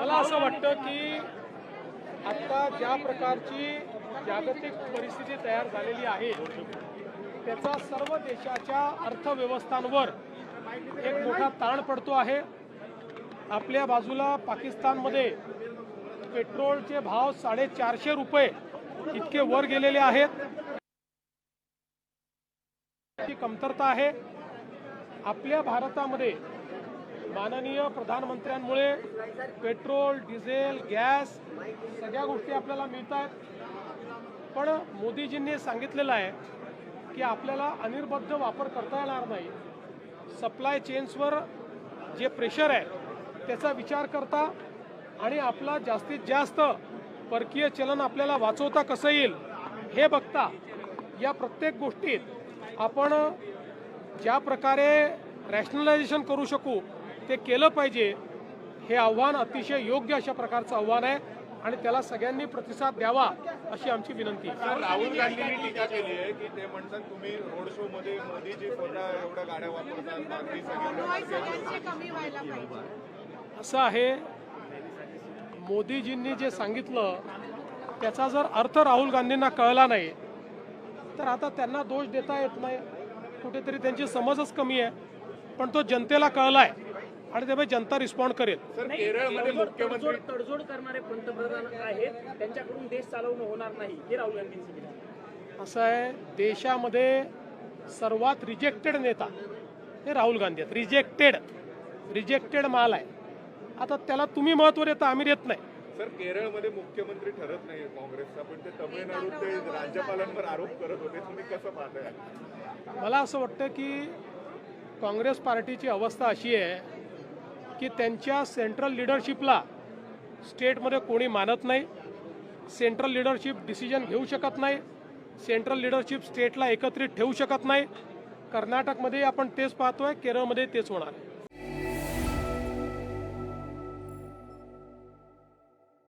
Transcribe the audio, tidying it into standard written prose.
मला असं वाटतं की आता ज्या प्रकारची जागतिक परिस्थिती तयार झालेली आहे त्याचा सर्व देशाच्या अर्थव्यवस्थांवर एक मोठा ताण पडतो आहे। आपल्या बाजूला पाकिस्तानमध्ये पेट्रोलचे भाव 450 रुपये इतके वर गेलेले आहेत। ती कमतरता आहे। आपल्या भारतामध्ये माननीय प्रधानमंत्र्यांमुळे पेट्रोल, डिझेल, गॅस सगळ्या गोष्टी आपल्याला मिळत आहेत। पण मोदीजींनी सांगितलेलं आहे की आपल्याला अनिर्बद्ध वापर करता येणार नाही। सप्लाय चेन्सवर जे प्रेशर आहे त्याचा विचार करता आणि आपला जास्तीत जास्त परकीय चलन आपल्याला वाचवता कसं येईल हे बघता या प्रत्येक गोष्टीत आपण ज्या प्रकारे रॅशनलायझेशन करू शकू ते केलं पाहिजे। हे आव्हान अतिशय योग्य अशा प्रकारचं आव्हान आहे आणि त्याला सगळ्यांनी प्रतिसाद द्यावा अशी आमची विनंती आहे। राहुल गांधींनी टीका केली आहे की ते म्हणतात तुम्ही रोड शो मध्ये मोदीजी स्वतः एवढ्या गाड्या वापरतात, बाकी असं आहे मोदीजींनी जे सांगितलं त्याचा जर अर्थ राहुल गांधींना कळला नाही तर आता त्यांना दोष देता येत नाही। कुठेतरी त्यांची समजच कमी आहे, पण तो जनतेला कळलाय आणि त्यामुळे जनता रिस्पॉन्ड करेल। सर, केरळमध्ये मुख्यमंत्री तडजोड करणारे पंतप्रधान आहेत, त्यांच्याकडून देश चालवणं होणार नाही हे राहुल गांधींचं म्हणणं आहे। असं आहे, देशामध्ये सर्वात रिजेक्टेड नेता हे राहुल गांधी आहेत। रिजेक्टेड माल आहे। आता त्याला तुम्ही महत्त्व देता, आम्ही देत नाही। सर, केरळमध्ये मुख्यमंत्री ठरत नाही काँग्रेसचा, पण ते तमिळनाडूत ते राज्यपालांवर आरोप करत होते, तुम्ही कसं पाहताय? मला असं वाटतं की काँग्रेस पार्टीची अवस्था अशी आहे की त्यांच्या सेंट्रल लिडरशिपला स्टेटमध्ये कोणी मानत नाही। सेंट्रल लिडरशिप डिसिजन घेऊ शकत नाही। सेंट्रल लिडरशिप स्टेटला एकत्रित ठेवू शकत नाही। कर्नाटकमध्ये आपण तेच पाहतोय, केरळमध्ये तेच होणार आहे।